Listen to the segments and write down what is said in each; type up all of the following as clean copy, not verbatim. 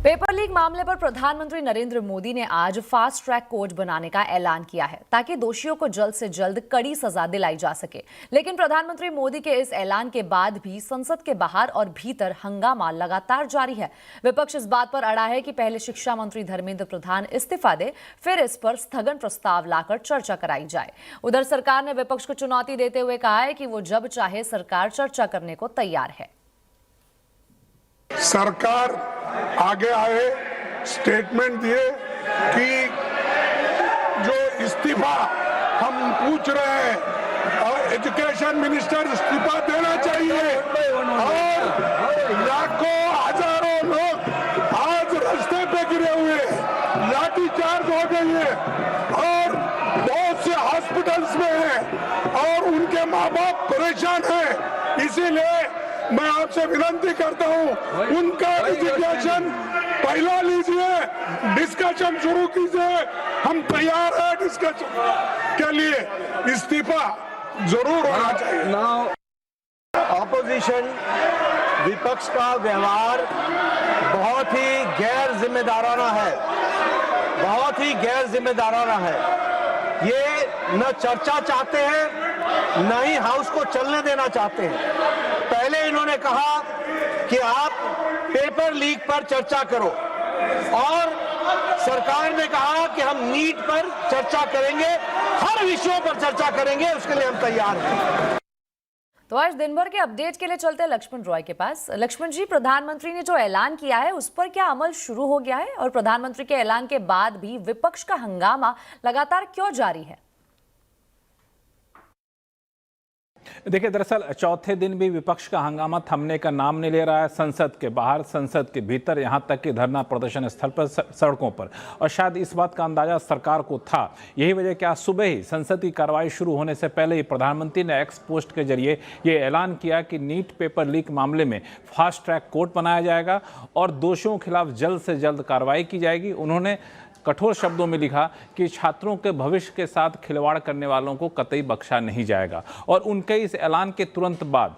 Paper leak मामले पर प्रधानमंत्री नरेंद्र मोदी ने आज फास्ट ट्रैक कोर्ट बनाने का ऐलान किया है ताकि दोषियों को जल्द से जल्द कड़ी सजा दिलाई जा सके। लेकिन प्रधानमंत्री मोदी के इस ऐलान के बाद भी संसद के बाहर और भीतर हंगामा लगातार जारी है। विपक्ष इस बात पर अड़ा है कि पहले शिक्षा मंत्री धर्मेंद्र प्रधान इस्तीफा दे, फिर इस पर स्थगन प्रस्ताव लाकर चर्चा कराई जाए। उधर सरकार ने विपक्ष को चुनौती देते हुए कहा है कि वो जब चाहे सरकार चर्चा करने को तैयार है। सरकार आगे आए, स्टेटमेंट दिए कि जो इस्तीफा हम पूछ रहे हैं और एजुकेशन मिनिस्टर इस्तीफा देना चाहिए और लाखों हजारों लोग आज रास्ते पे गिरे हुए, लाठीचार्ज हो गई है और बहुत से हॉस्पिटल्स में हैं और उनके माँ बाप परेशान हैं। इसीलिए मैं आपसे विनती करता हूं, उनका रिजिग्नेशन पहला लीजिए, डिस्कशन शुरू कीजिए। हम तैयार हैं डिस्कशन के लिए, इस्तीफा जरूर होना चाहिए। ऑपोजिशन विपक्ष का व्यवहार बहुत ही गैर जिम्मेदाराना है, बहुत ही गैर जिम्मेदाराना है। ये न चर्चा चाहते हैं, न ही हाउस को चलने देना चाहते हैं। पहले इन्होंने कहा कि आप पेपर लीक पर चर्चा करो और सरकार ने कहा कि हम नीट पर चर्चा करेंगे, हर विषयों पर चर्चा करेंगे, उसके लिए हम तैयार हैं। तो आज दिन भर के अपडेट के लिए चलते हैं लक्ष्मण रॉय के पास। लक्ष्मण जी, प्रधानमंत्री ने जो ऐलान किया है उस पर क्या अमल शुरू हो गया है और प्रधानमंत्री के ऐलान के बाद भी विपक्ष का हंगामा लगातार क्यों जारी है? देखिए, दरअसल चौथे दिन भी विपक्ष का हंगामा थमने का नाम नहीं ले रहा है। संसद के बाहर, संसद के भीतर, यहां तक कि धरना प्रदर्शन स्थल पर, सड़कों पर। और शायद इस बात का अंदाजा सरकार को था। यही वजह क्या सुबह ही संसद की कार्रवाई शुरू होने से पहले ही प्रधानमंत्री ने एक्स पोस्ट के जरिए ये ऐलान किया कि नीट पेपर लीक मामले में फास्ट ट्रैक कोर्ट बनाया जाएगा और दोषियों के खिलाफ जल्द से जल्द कार्रवाई की जाएगी। उन्होंने कठोर शब्दों में लिखा कि छात्रों के भविष्य के साथ खिलवाड़ करने वालों को कतई बख्शा नहीं जाएगा। और उनके इस ऐलान के तुरंत बाद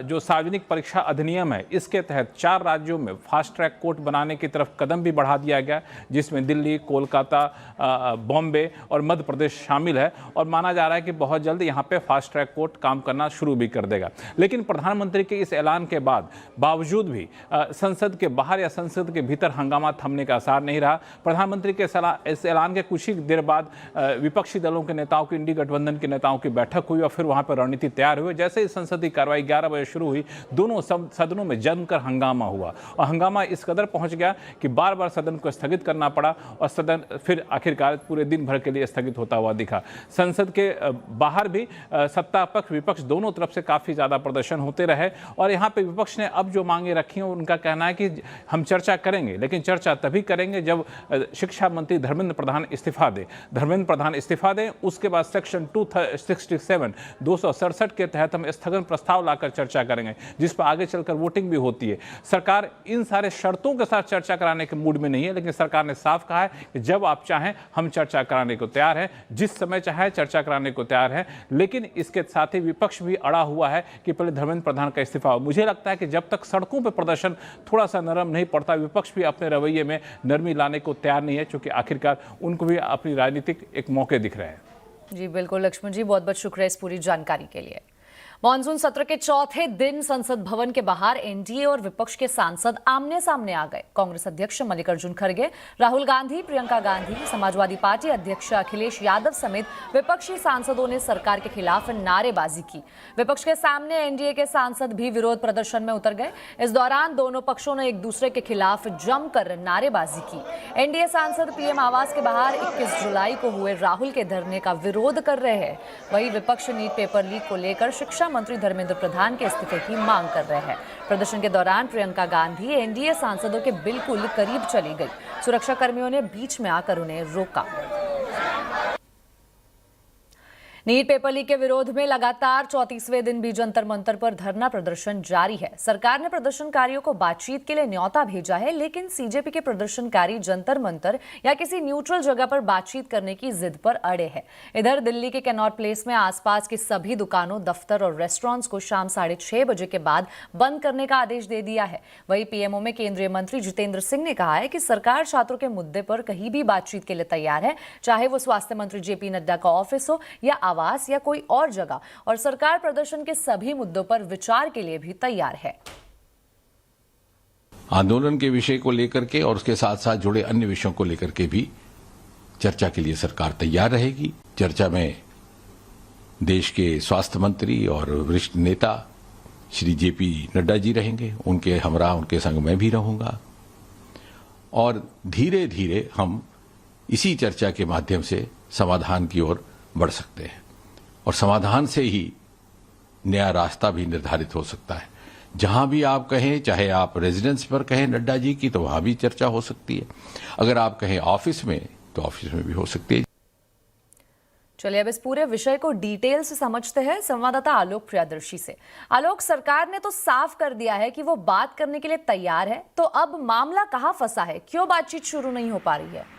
जो सार्वजनिक परीक्षा अधिनियम है, इसके तहत 4 राज्यों में फास्ट ट्रैक कोर्ट बनाने की तरफ कदम भी बढ़ा दिया गया, जिसमें दिल्ली, कोलकाता, बॉम्बे और मध्य प्रदेश शामिल है। और माना जा रहा है कि बहुत जल्द यहाँ पे फास्ट ट्रैक कोर्ट काम करना शुरू भी कर देगा। लेकिन प्रधानमंत्री के इस ऐलान के बावजूद भी संसद के बाहर या संसद के भीतर हंगामा थमने का आसार नहीं रहा। प्रधानमंत्री के इस ऐलान के कुछ ही देर बाद विपक्षी दलों के नेताओं की, इंडी गठबंधन के नेताओं की बैठक हुई और फिर वहां पर रणनीति तैयार हुई। जैसे ही संसदीय कार्रवाई 11 बजे शुरू हुई, दोनों सदनों में जमकर हंगामा हुआ और हंगामा इस कदर पहुंच गया कि बार बार सदन को स्थगित करना पड़ा और सदन फिर आखिरकार पूरे दिन भर के लिए स्थगित होता हुआ दिखा। संसद के बाहर भी सत्ता पक्ष विपक्ष दोनों तरफ से काफी ज्यादा प्रदर्शन होते रहे और यहाँ पे विपक्ष ने अब जो मांगे रखी हैं, उनका कहना है कि हम चर्चा करेंगे, लेकिन चर्चा तभी करेंगे जब शिक्षा मंत्री धर्मेंद्र प्रधान इस्तीफा दे। धर्मेंद्र प्रधान इस्तीफा दें, उसके बाद सेक्शन 267 के तहत हम स्थगन प्रस्ताव लाकर चर्चा करेंगे, जिस पर आगे चलकर वोटिंग भी होती है। सरकार इन सारे शर्तों के साथ चर्चा कराने के मूड में नहीं है, लेकिन सरकार ने साफ कहा है कि जब आप चाहें हम चर्चा कराने को तैयार हैं, जिस समय चाहे चर्चा कराने को तैयार है। लेकिन इसके साथ ही विपक्ष भी अड़ा हुआ है कि पहले धर्मेंद्र प्रधान का इस्तीफा हो। मुझे लगता है कि जब तक सड़कों पर प्रदर्शन थोड़ा सा नरम नहीं पड़ता, विपक्ष भी अपने रवैये में नरमी लाने को तैयार नहीं है, क्योंकि आखिरकार उनको भी अपनी राजनीतिक एक मौके दिख रहे हैं। जी बिल्कुल लक्ष्मण जी, बहुत बहुत शुक्रिया इस पूरी जानकारी के लिए। मॉनसून सत्र के चौथे दिन संसद भवन के बाहर एनडीए और विपक्ष के सांसद आमने सामने आ गए। कांग्रेस अध्यक्ष मल्लिकार्जुन खड़गे, राहुल गांधी, प्रियंका गांधी, समाजवादी पार्टी अध्यक्ष अखिलेश यादव समेत विपक्षी सांसदों ने सरकार के खिलाफ नारेबाजी की। विपक्ष के सामने एनडीए के सांसद भी विरोध प्रदर्शन में उतर गए। इस दौरान दोनों पक्षों ने एक दूसरे के खिलाफ जमकर नारेबाजी की। एनडीए सांसद पीएम आवास के बाहर 21 जुलाई को हुए राहुल के धरने का विरोध कर रहे हैं। वहीं विपक्ष नीट पेपर लीक को लेकर शिक्षा मंत्री धर्मेंद्र प्रधान के इस्तीफे की मांग कर रहे हैं। प्रदर्शन के दौरान प्रियंका गांधी एनडीए सांसदों के बिल्कुल करीब चली गई। सुरक्षा कर्मियों ने बीच में आकर उन्हें रोका। नीट पेपर लीक के विरोध में लगातार 34वें दिन भी जंतर मंतर पर धरना प्रदर्शन जारी है। सरकार ने प्रदर्शनकारियों को बातचीत के लिए न्योता भेजा है, लेकिन सीजेपी के प्रदर्शनकारी जंतर मंतर या किसी न्यूट्रल जगह पर बातचीत करने की जिद पर अड़े हैं। इधर दिल्ली के कैनॉट प्लेस में आसपास की सभी दुकानों, दफ्तर और रेस्टोरेंट्स को शाम 6:30 बजे के बाद बंद करने का आदेश दे दिया है। वहीं पीएमओ में केंद्रीय मंत्री जितेंद्र सिंह ने कहा है कि सरकार छात्रों के मुद्दे पर कहीं भी बातचीत के लिए तैयार है, चाहे वो स्वास्थ्य मंत्री जेपी नड्डा का ऑफिस हो या आवास या कोई और जगह, और सरकार प्रदर्शन के सभी मुद्दों पर विचार के लिए भी तैयार है। आंदोलन के विषय को लेकर के और उसके साथ साथ जुड़े अन्य विषयों को लेकर के भी चर्चा के लिए सरकार तैयार रहेगी। चर्चा में देश के स्वास्थ्य मंत्री और वरिष्ठ नेता श्री जेपी नड्डा जी रहेंगे, उनके हमरा उनके संग मैं भी रहूंगा, और धीरे धीरे हम इसी चर्चा के माध्यम से समाधान की ओर बढ़ सकते हैं, और समाधान से ही नया रास्ता भी निर्धारित हो सकता है। जहां भी आप कहें, चाहे आप रेजिडेंस पर कहें नड्डा जी की, तो वहां भी चर्चा हो सकती है। अगर आप कहें ऑफिस में, तो ऑफिस में भी हो सकती है। चलिए अब इस पूरे विषय को डिटेल से समझते हैं संवाददाता आलोक प्रियदर्शी से। आलोक, सरकार ने तो साफ कर दिया है कि वो बात करने के लिए तैयार है, तो अब मामला कहां फंसा है? क्यों बातचीत शुरू नहीं हो पा रही है?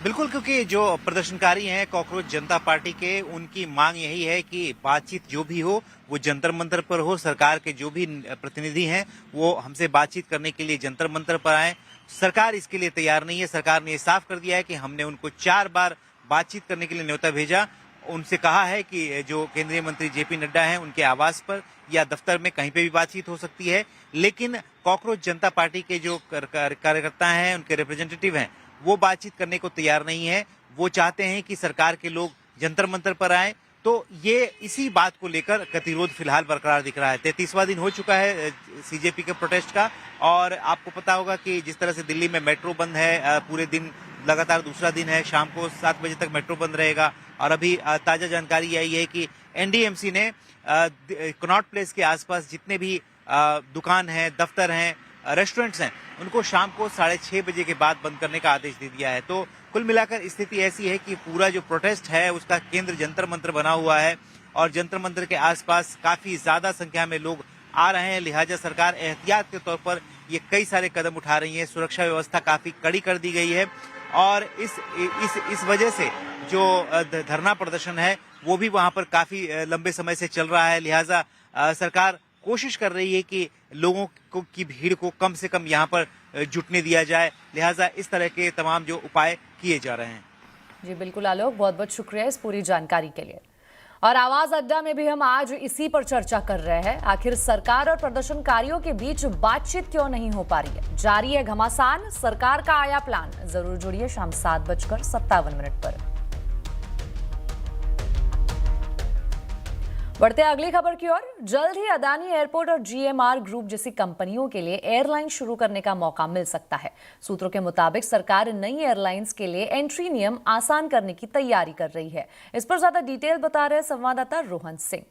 बिल्कुल, क्योंकि जो प्रदर्शनकारी हैं कॉकरोच जनता पार्टी के, उनकी मांग यही है कि बातचीत जो भी हो वो जंतर मंतर पर हो। सरकार के जो भी प्रतिनिधि हैं वो हमसे बातचीत करने के लिए जंतर मंतर पर आए। सरकार इसके लिए तैयार नहीं है। सरकार ने ये साफ कर दिया है कि हमने उनको 4 बार बातचीत करने के लिए न्योता भेजा। उनसे कहा है कि जो केंद्रीय मंत्री जेपी नड्डा हैं उनके आवास पर या दफ्तर में कहीं पे भी बातचीत हो सकती है, लेकिन कॉकरोच जनता पार्टी के जो कार्यकर्ता हैं, उनके रिप्रेजेंटेटिव हैं, वो बातचीत करने को तैयार नहीं है। वो चाहते हैं कि सरकार के लोग जंतर मंतर पर आए। तो ये इसी बात को लेकर गतिरोध फिलहाल बरकरार दिख रहा है। 33वां दिन हो चुका है सीजेपी के प्रोटेस्ट का, और आपको पता होगा कि जिस तरह से दिल्ली में मेट्रो बंद है, पूरे दिन लगातार दूसरा दिन है, शाम को 7 बजे तक मेट्रो बंद रहेगा। और अभी ताजा जानकारी आई है कि एनडीएमसी ने कैनॉट प्लेस के आसपास जितने भी दुकान हैं, दफ्तर हैं, रेस्टोरेंट्स हैं, उनको शाम को 6:30 बजे के बाद बंद करने का आदेश दे दिया है। तो कुल मिलाकर स्थिति ऐसी है कि पूरा जो प्रोटेस्ट है उसका केंद्र जंतर मंतर बना हुआ है, और जंतर मंतर के आसपास काफी ज्यादा संख्या में लोग आ रहे हैं। लिहाजा सरकार एहतियात के तौर पर ये कई सारे कदम उठा रही है। सुरक्षा व्यवस्था काफी कड़ी कर दी गई है, और इस वजह से जो धरना प्रदर्शन है वो भी वहां पर काफी लंबे समय से चल रहा है। लिहाजा सरकार कोशिश कर रही है कि लोगों की भीड़ को कम से कम यहाँ पर जुटने दिया जाए। लिहाजा इस तरह के तमाम जो उपाय किए जा रहे हैं। जी बिल्कुल आलोक, बहुत बहुत शुक्रिया इस पूरी जानकारी के लिए। और आवाज अड्डा में भी हम आज इसी पर चर्चा कर रहे हैं। आखिर सरकार और प्रदर्शनकारियों के बीच बातचीत क्यों नहीं हो पा रही है? जारी है घमासान, सरकार का आया प्लान। जरूर जुड़िए शाम 7:57 पर। बढ़ते हैं अगली खबर की ओर। जल्द ही अदानी एयरपोर्ट और जीएमआर ग्रुप जैसी कंपनियों के लिए एयरलाइन शुरू करने का मौका मिल सकता है। सूत्रों के मुताबिक सरकार नई एयरलाइंस के लिए एंट्री नियम आसान करने की तैयारी कर रही है। इस पर ज्यादा डिटेल बता रहे हैं संवाददाता रोहन सिंह।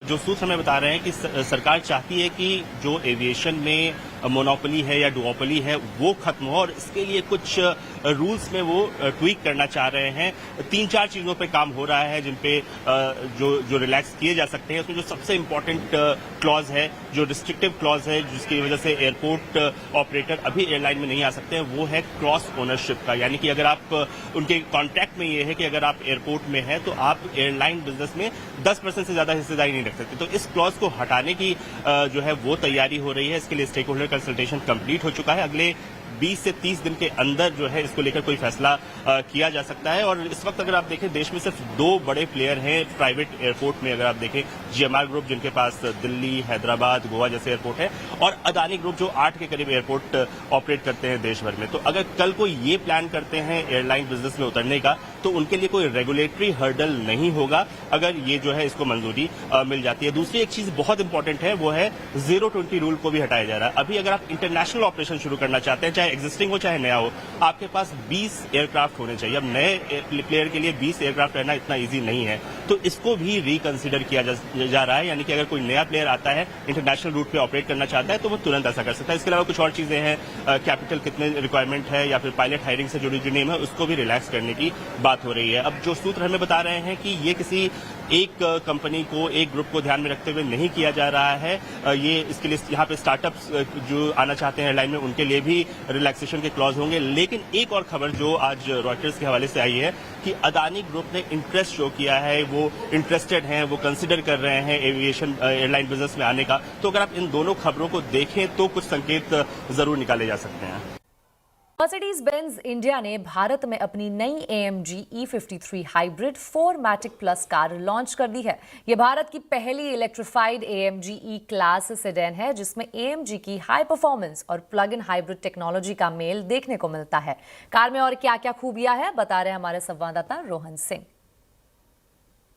जो सूत्र हमें बता रहे हैं कि सरकार चाहती है कि जो एविएशन में मोनोपोली है या डुओपोली है वो खत्म हो, और इसके लिए कुछ रूल्स में वो ट्वीक करना चाह रहे हैं। 3-4 चीजों पे काम हो रहा है जिन पे जो रिलैक्स किए जा सकते हैं। उसमें जो सबसे इम्पोर्टेंट क्लॉज है, जो रिस्ट्रिक्टिव क्लॉज है, जिसकी वजह से एयरपोर्ट ऑपरेटर अभी एयरलाइन में नहीं आ सकते हैं, वो है क्रॉस ओनरशिप का। यानी कि अगर आप उनके कॉन्ट्रैक्ट में ये है कि अगर आप एयरपोर्ट में हैं तो आप एयरलाइन बिजनेस में 10% से ज्यादा हिस्सेदारी नहीं रख सकते। तो इस क्लॉज को हटाने की जो है वो तैयारी हो रही है। इसके लिए स्टेक होल्डर कंसल्टेशन कंप्लीट हो चुका है। अगले 20 से 30 दिन के अंदर जो है इसको लेकर कोई फैसला किया जा सकता है। और इस वक्त अगर आप देखें देश में सिर्फ 2 बड़े प्लेयर हैं प्राइवेट एयरपोर्ट में। अगर आप देखें जीएमआर ग्रुप जिनके पास दिल्ली, हैदराबाद, गोवा जैसे एयरपोर्ट है, और अदानी ग्रुप जो 8 के करीब एयरपोर्ट ऑपरेट करते हैं देश भर में। तो अगर कल को ये प्लान करते हैं एयरलाइन बिजनेस में उतरने का, तो उनके लिए कोई रेगुलेटरी हर्डल नहीं होगा अगर ये जो है इसको मंजूरी मिल जाती है। दूसरी एक चीज बहुत इंपॉर्टेंट है, वो है 0-20 रूल को भी हटाया जा रहा है। अभी अगर आप इंटरनेशनल ऑपरेशन शुरू करना चाहते हैं चाहे एग्जिस्टिंग हो चाहे नया हो, आपके पास 20 एयरक्राफ्ट होने चाहिए। अब नए प्लेयर के लिए 20 एयरक्राफ्ट रहना इतना ईजी नहीं है, तो इसको भी रिकंसिडर किया जा रहा है। यानी कि अगर कोई नया प्लेयर आता है, इंटरनेशनल रूट पे ऑपरेट करना चाहता है, तो वो तुरंत ऐसा कर सकता है। इसके अलावा कुछ और चीजें हैं, कैपिटल कितने रिक्वायरमेंट है या फिर पायलट हायरिंग से जुड़ी जो नियम है, उसको भी रिलैक्स करने की बात हो रही है। अब जो सूत्र हमें बता रहे हैं कि ये किसी एक कंपनी को, एक ग्रुप को ध्यान में रखते हुए नहीं किया जा रहा है। ये इसके लिए यहाँ पे स्टार्टअप्स जो आना चाहते हैं एयरलाइन में, उनके लिए भी रिलैक्सेशन के क्लॉज होंगे। लेकिन एक और खबर जो आज रॉयटर्स के हवाले से आई है कि अदानी ग्रुप ने इंटरेस्ट शो किया है, वो इंटरेस्टेड हैं, वो कंसिडर कर रहे हैं एविएशन एयरलाइन बिजनेस में आने का। तो अगर आप इन दोनों खबरों को देखें तो कुछ संकेत जरूर निकाले जा सकते हैं। मर्सिडीज बेंज इंडिया ने भारत में अपनी नई AMG E53 hybrid 4MATIC plus car launch कर दी है। ये भारत की पहली electrified AMG E class sedan है, जिसमें AMG की हाई परफॉर्मेंस और प्लग इन हाइब्रिड टेक्नोलॉजी का मेल देखने को मिलता है। कार में और क्या क्या खूबियां हैं, बता रहे हमारे संवाददाता रोहन सिंह।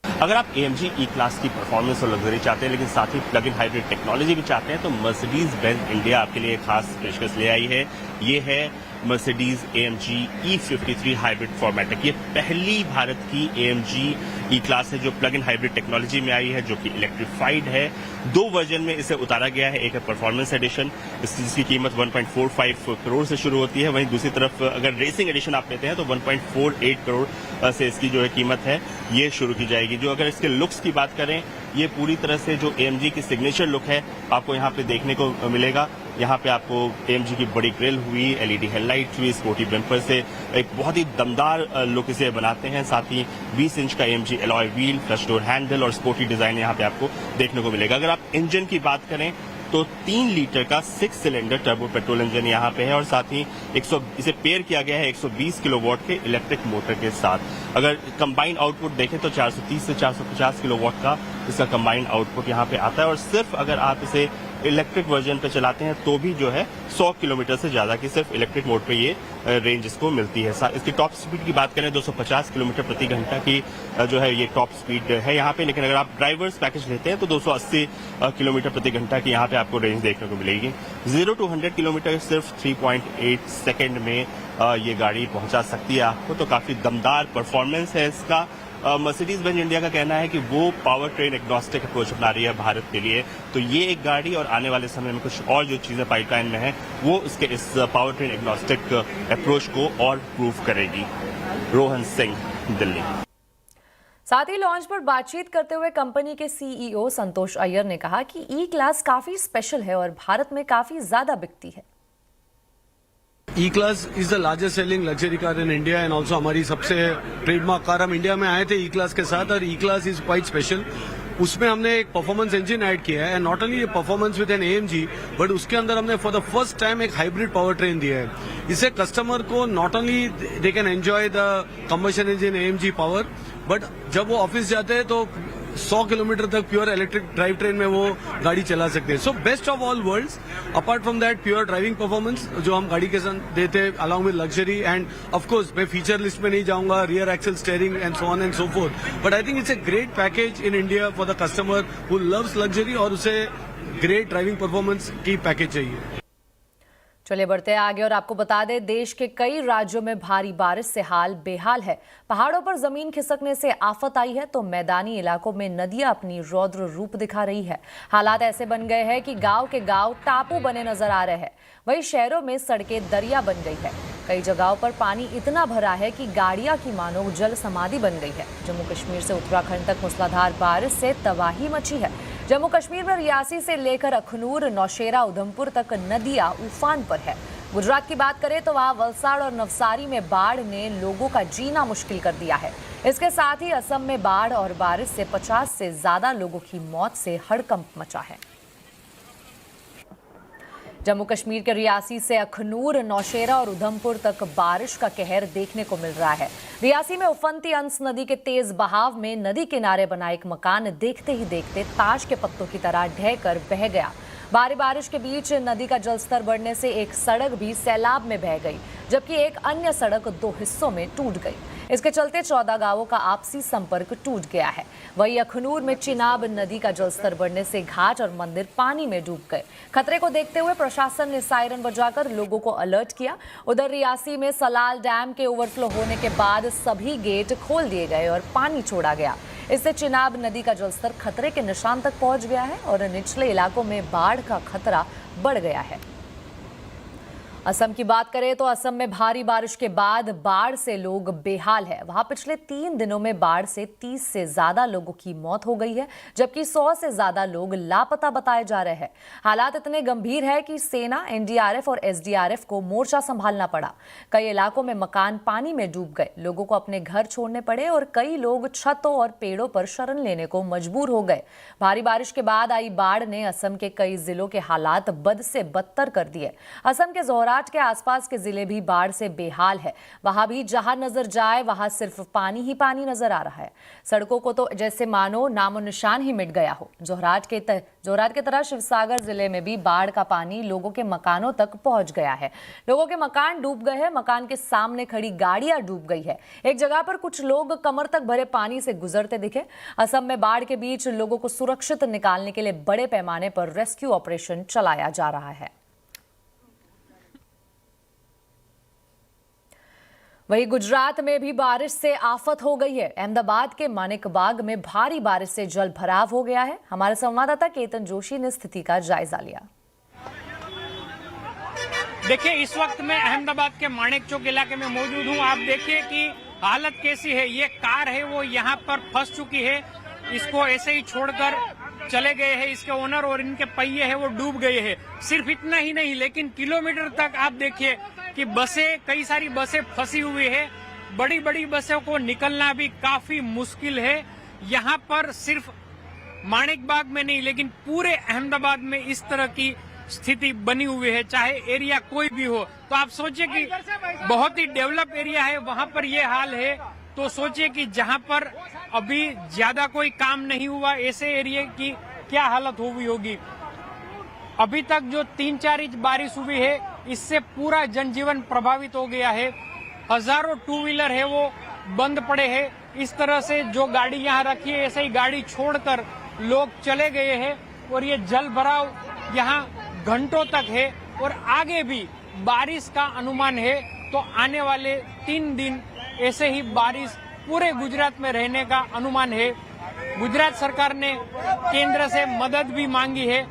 अगर आप AMG E क्लास की परफॉर्मेंस और लग्जरी चाहते हैं, लेकिन साथ ही प्लग इन हाइब्रिड टेक्नोलॉजी भी चाहते हैं, तो मर्सिडीज बेंज इंडिया आपके लिए खास पेशकश ले आई है। ये है Mercedes AMG E53 hybrid 4MATIC। ये पहली भारत की AMG E क्लास है जो प्लग इन हाइब्रिड टेक्नोलॉजी में आई है, जो कि इलेक्ट्रिफाइड है। 2 वर्जन में इसे उतारा गया है। एक है परफॉर्मेंस एडिशन, जिसकी कीमत 1.45 करोड़ से शुरू होती है। वहीं दूसरी तरफ अगर रेसिंग एडिशन आप लेते हैं तो 1.48 करोड़ से इसकी जो है कीमत है ये शुरू की जाएगी। जो अगर इसके लुक्स की बात करें, ये पूरी तरह से जो AMG की सिग्नेचर लुक है आपको यहाँ पे देखने को मिलेगा। यहाँ पे आपको AMG की बड़ी ग्रिल हुई, LED हेडलाइट हुई, स्पोर्टी बम्पर से एक बहुत ही दमदार लुक इसे बनाते हैं। साथ ही 20 इंच का AMG alloy wheel, flush door handle और स्पोर्टी डिजाइन यहाँ पे आपको देखने को मिलेगा। अगर आप इंजन की बात करें तो 3 लीटर का 6 सिलेंडर टर्बो पेट्रोल इंजन यहाँ पे है और साथ ही इसे पेयर किया गया है 120 किलोवाट के इलेक्ट्रिक मोटर के साथ। अगर कंबाइंड आउटपुट देखें तो 430 से 450 किलोवाट का इसका कंबाइंड आउटपुट यहाँ पे आता है। और सिर्फ अगर आप इसे इलेक्ट्रिक वर्जन पे चलाते हैं तो भी जो है 100 किलोमीटर से ज्यादा की सिर्फ इलेक्ट्रिक मोड पे ये रेंज इसको मिलती है। इसकी टॉप स्पीड की बात करें 250 किलोमीटर प्रति घंटा की जो है ये टॉप स्पीड है यहाँ पे। लेकिन अगर आप ड्राइवर्स पैकेज लेते हैं तो 280 किलोमीटर प्रति घंटा की यहाँ पे आपको रेंज देखने को मिलेगी। 0 to 100 किलोमीटर सिर्फ 3.8 सेकेंड में ये गाड़ी पहुंचा सकती है आपको। तो काफी दमदार परफॉर्मेंस है इसका। मर्सिडीज बेंज इंडिया का कहना है कि वो पावर ट्रेन एग्नोस्टिक अप्रोच अपना रही है भारत के लिए। तो ये एक गाड़ी और आने वाले समय में कुछ और जो चीजें पाइपलाइन में है वो इसके इस पावर ट्रेन एग्नोस्टिक अप्रोच को और प्रूव करेगी। रोहन सिंह, दिल्ली। साथ ही लॉन्च पर बातचीत करते हुए कंपनी के CEO संतोष अय्यर ने कहा कि E क्लास काफी स्पेशल है और भारत में काफी ज्यादा बिकती है। E-Class is the largest selling luxury car in India and also हमारी सबसे ट्रेडमार्क कार हम इंडिया में आए थे E-Class के साथ और E-Class is quite special। उसमें हमने एक परफॉर्मेंस इंजन ऐड किया है and not only performance with an AMG but उसके अंदर हमने फॉर द फर्स्ट टाइम एक हाइब्रिड पावर ट्रेन दिया है। इससे कस्टमर को not only they can enjoy the combustion engine AMG power but जब वो ऑफिस जाते हैं तो 100 किलोमीटर तक प्योर इलेक्ट्रिक ड्राइव ट्रेन में वो गाड़ी चला सकते हैं। So best of all worlds. Apart from that pure driving performance जो हम गाड़ी के साथ देते हैं along with luxury and of course मैं फीचर लिस्ट में नहीं जाऊंगा, rear axle steering and so on and so forth but I think it's a great package in India for the customer who loves luxury और उसे great driving performance की package चाहिए। चलिए बढ़ते हैं आगे और आपको बता दें, देश के कई राज्यों में भारी बारिश से हाल बेहाल है। पहाड़ों पर जमीन खिसकने से आफत आई है तो मैदानी इलाकों में नदियां अपनी रौद्र रूप दिखा रही है। हालात ऐसे बन गए हैं कि गांव के गांव टापू बने नजर आ रहे हैं। वहीं शहरों में सड़कें दरिया बन गई है। कई जगहों पर पानी इतना भरा है कि गाड़ियां की मानो जल समाधि बन गई है। जम्मू कश्मीर से उत्तराखंड तक मूसलाधार बारिश से तबाही मची है। जम्मू कश्मीर में रियासी से लेकर अखनूर, नौशेरा, उधमपुर तक नदियां उफान पर है। गुजरात की बात करें तो वहां वलसाड़ और नवसारी में बाढ़ ने लोगों का जीना मुश्किल कर दिया है। इसके साथ ही असम में बाढ़ और बारिश से 50 से ज्यादा लोगों की मौत से हड़कंप मचा है। जम्मू कश्मीर के रियासी से अखनूर, नौशेरा और उधमपुर तक बारिश का कहर देखने को मिल रहा है। रियासी में उफनती अंस नदी के तेज बहाव में नदी किनारे बना एक मकान देखते ही देखते ताश के पत्तों की तरह ढहकर बह गया। भारी बारिश के बीच नदी का जलस्तर बढ़ने से एक सड़क भी सैलाब में बह गई, जबकि एक अन्य सड़क 2 हिस्सों में टूट गई। इसके चलते 14 गांवों का आपसी संपर्क टूट गया है। वहीं अखनूर में चिनाब नदी का जलस्तर बढ़ने से घाट और मंदिर पानी में डूब गए। खतरे को देखते हुए प्रशासन ने सायरन बजाकर लोगों को अलर्ट किया। उधर रियासी में सलाल डैम के ओवरफ्लो होने के बाद सभी गेट खोल दिए गए और पानी छोड़ा गया। इससे चिनाब नदी का जलस्तर खतरे के निशान तक पहुंच गया है और निचले इलाकों में बाढ़ का खतरा बढ़ गया है। असम की बात करें तो असम में भारी बारिश के बाद बाढ़ से लोग बेहाल है। वहां पिछले 3 दिनों में बाढ़ से 30 से ज्यादा लोगों की मौत हो गई है, जबकि 100 से ज्यादा लोग लापता बताए जा रहे हैं। हालात इतने गंभीर है कि सेना, एनडीआरएफ और एसडीआरएफ को मोर्चा संभालना पड़ा। कई इलाकों में मकान पानी में डूब गए, लोगों को अपने घर छोड़ने पड़े और कई लोग छतों और पेड़ों पर शरण लेने को मजबूर हो गए। भारी बारिश के बाद आई बाढ़ ने असम के कई जिलों के हालात बद से बदतर कर दिए। असम के जोहराट के आसपास के जिले भी बाढ़ से बेहाल है। वहां भी जहां नजर जाए वहां सिर्फ पानी ही पानी नजर आ रहा है। सड़कों को तो जैसे मानो नामो निशान ही मिट गया हो। जोहराट के तरह शिवसागर जिले में भी बाढ़ का पानी लोगों के मकानों तक पहुंच गया है। लोगों के मकान डूब गए हैं, मकान के सामने खड़ी गाड़ियां डूब गई है। एक जगह पर कुछ लोग कमर तक भरे पानी से गुजरते दिखे। असम में बाढ़ के बीच लोगों को सुरक्षित निकालने के लिए बड़े पैमाने पर रेस्क्यू ऑपरेशन चलाया जा रहा है। वहीं गुजरात में भी बारिश से आफत हो गई है। अहमदाबाद के मानिकबाग में भारी बारिश से जल भराव हो गया है। हमारे संवाददाता केतन जोशी ने स्थिति का जायजा लिया। देखिए, इस वक्त मैं अहमदाबाद के माणिक चौक इलाके में मौजूद हूं। आप देखिए कि हालत कैसी है। ये कार है वो यहाँ पर फंस चुकी है। इसको ऐसे ही छोड़कर चले गए हैं इसके ओनर और इनके पहिए है वो डूब गए हैं। सिर्फ इतना ही नहीं, लेकिन किलोमीटर तक आप देखिए कि कई सारी बसें फंसी हुई है। बड़ी बड़ी बसों को निकलना भी काफी मुश्किल है। यहाँ पर सिर्फ माणिकबाग में नहीं, लेकिन पूरे अहमदाबाद में इस तरह की स्थिति बनी हुई है, चाहे एरिया कोई भी हो। तो आप सोचिए कि बहुत ही डेवलप एरिया है, वहां पर ये हाल है। तो सोचिए कि जहां पर अभी ज्यादा कोई काम नहीं हुआ, ऐसे एरिया की क्या हालत हुई होगी। अभी तक जो 3-4 इंच बारिश हुई है, इससे पूरा जनजीवन प्रभावित हो गया है। हजारों 2 व्हीलर है वो बंद पड़े हैं। इस तरह से जो गाड़ी यहाँ रखी है, ऐसे ही गाड़ी छोड़कर लोग चले गए हैं और ये जल भराव यहाँ घंटों तक है और आगे भी बारिश का अनुमान है। तो आने वाले 3 दिन ऐसे ही बारिश पूरे गुजरात में रहने का अनुमान है। गुजरात सरकार ने केंद्र से मदद भी मांगी है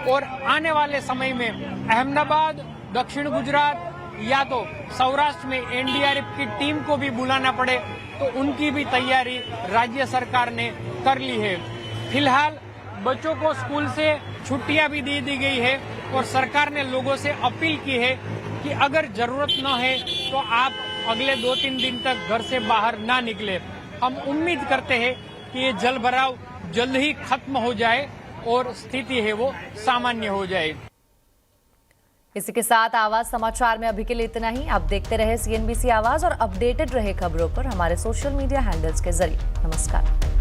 और आने वाले समय में अहमदाबाद, दक्षिण गुजरात या तो सौराष्ट्र में एनडीआरएफ की टीम को भी बुलाना पड़े तो उनकी भी तैयारी राज्य सरकार ने कर ली है। फिलहाल बच्चों को स्कूल से छुट्टियां भी दे दी गई है और सरकार ने लोगों से अपील की है कि अगर जरूरत न है तो आप अगले 2-3 दिन तक घर से बाहर ना निकले। हम उम्मीद करते हैं कि ये जल भराव जल्द ही खत्म हो जाए और स्थिति है वो सामान्य हो जाए। इसी के साथ आवाज समाचार में अभी के लिए इतना ही। आप देखते रहे CNBC आवाज और अपडेटेड रहे खबरों पर हमारे सोशल मीडिया हैंडल्स के जरिए। नमस्कार।